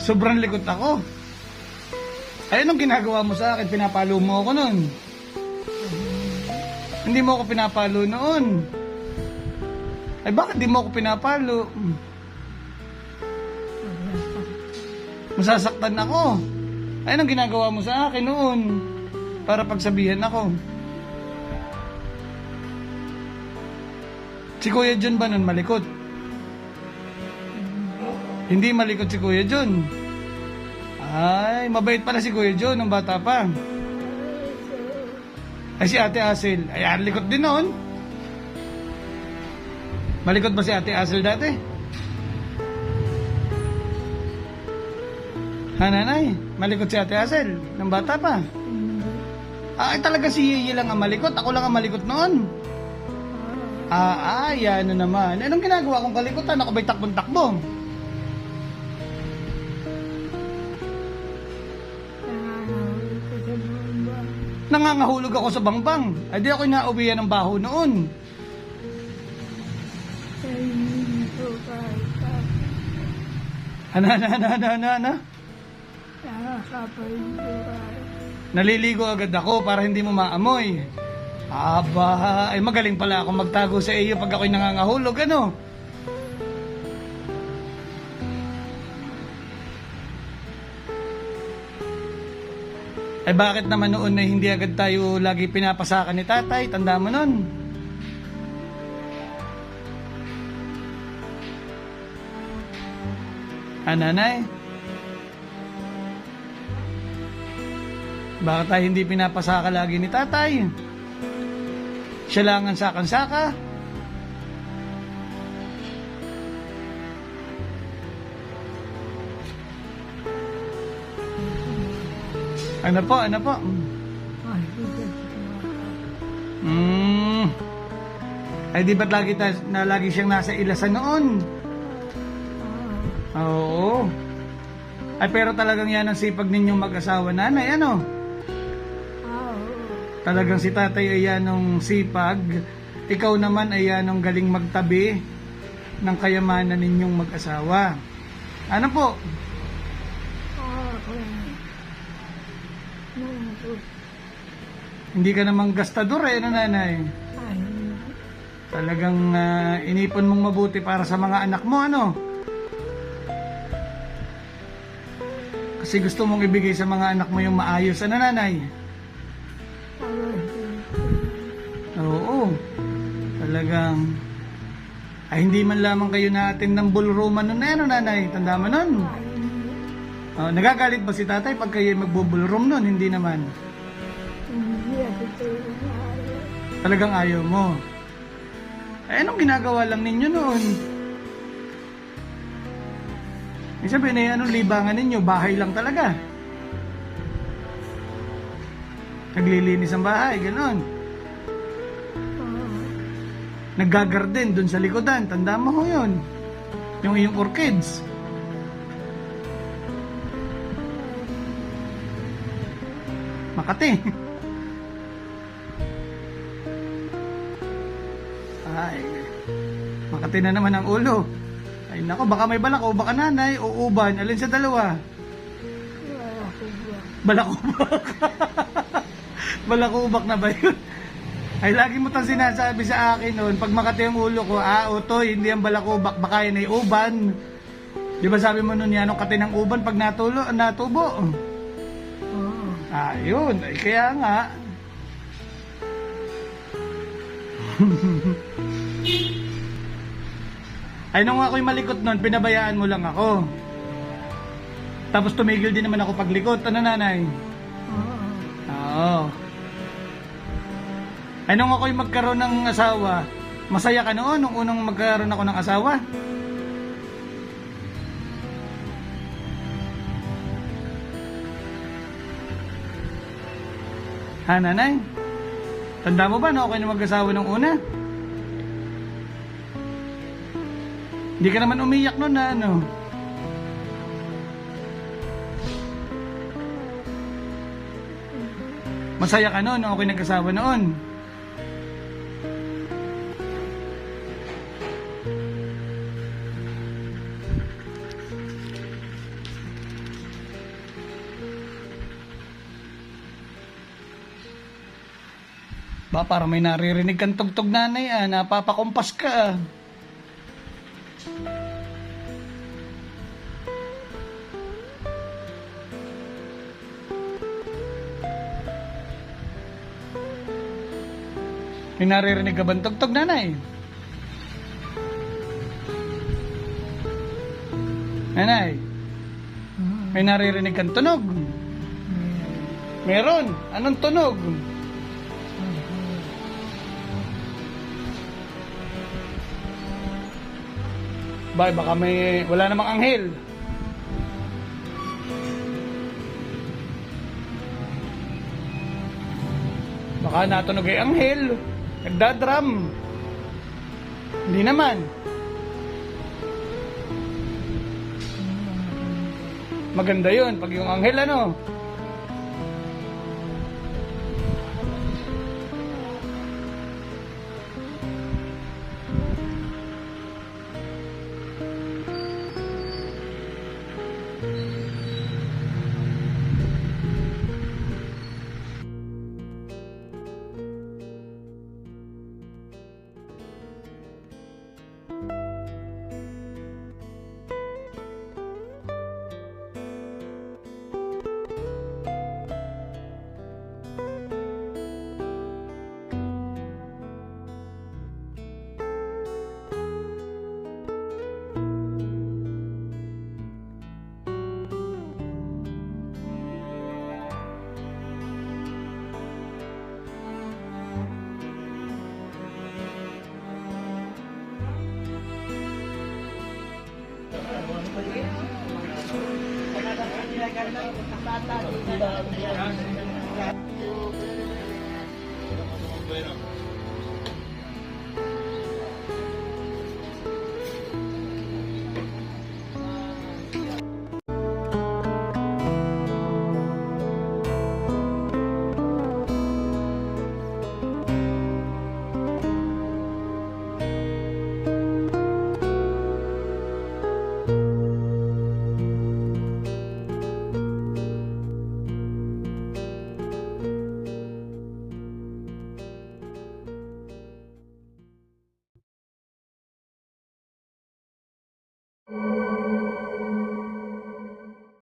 Sobrang likot ako. Ay, anong ginagawa mo sa akin? Pinapalo mo ako nun. Hindi mo ako pinapalo noon. Ay, bakit di mo ako pinapalo? Masasaktan ako. Ay, anong ginagawa mo sa akin noon? Para pagsabihan ako. Si Kuya John ba nun malikot? Hindi malikot si Kuya John. Ay, mabait pala si Kuya John nung bata pa. Ay, si Ate Asel. Ay, likot din noon. Malikot ba si Ate Asel dati? Ha, nanay? Malikot si Ate Asel nung bata pa? Ay, talaga si Yeye lang ang malikot. Ako lang ang malikot noon. Yan na naman. Anong ginagawa kong kalikutan? Ako ba'y takbong-takbo? Nangangahulog ako sa bangbang. Ay, di ako inauwihan ng baho noon. Ana. Naliligo agad ako para hindi mo maamoy. Aba, ay magaling pala ako magtago sa iyo pag ako'y nangangahulog, ano? Ay bakit naman noon na hindi agad tayo lagi pinapasakan ni tatay? Tanda mo nun? Nanay? Bakit tayo hindi pinapasaka lagi ni tatay? Siya lang ang sakang-saka. Ano po? Ay di ba't lagi siyang nasa ilasan noon? Oo. Ay pero talagang yan ang sipag ninyong mag-asawa, nanay, ano? Talagang si tatay ay yan ang sipag. Ikaw naman ay yan ang galing magtabi ng kayamanan ninyong mag-asawa. Ano po? Hindi ka namang gastador ano nanay? Talagang inipon mong mabuti para sa mga anak mo, ano? Kasi gusto mong ibigay sa mga anak mo yung maayos, ano nanay? Oo. Talagang ay hindi man lamang kayo natin ng ballrooman nun, ano nanay? Tanda mo nun? Nagagalit ba si tatay pag kayo magbo-ballroom nun? Hindi naman. Talagang ayaw mo. Eh, anong ginagawa lang ninyo noon? Ibig sabihin na anong libangan ninyo? Bahay lang talaga. Naglilinis ang bahay, gano'n. Naggagarden dun sa likodan. Tanda mo ho yun. Yung iyong orchids. Makati. Ay, Makati na naman ang ulo. Ay nako, baka may balak o baka nanay o uban. Alin sa dalawa? Balakubak. Balakubak na ba yun? Ay lagi mo tang sinasabi sa akin noon, pag Makati ang ulo ko, Otoy, hindi ang balakubak, baka yan ay uban. Di ba sabi mo noon yan, ang kati ng uban pag natubo? Yun. Ay, kaya nga. Ay, nung ako'y malikot nun, pinabayaan mo lang ako. Tapos tumigil din naman ako paglikot. Ano, nanay? Oo. Ay, nung ako'y magkaroon ng asawa, masaya ka noon nung unang magkaroon ako ng asawa? Ha, nanay? Tanda mo ba na ako na mag-asawa nung una? Hindi ka naman umiyak noon na ano? Masaya ka noon nung ako'y nag-asawa noon? Ba, para may naririnig kang tugtog nanay napapakumpas ka May naririnig ka bang tugtog nanay? Nanay, may naririnig kang tunog? Meron? Anong tunog? Ba, baka wala namang anghel. Baka natunog ay anghel. Nagdadrum. Hindi naman. Maganda yun pag yung anghel ano. Bueno.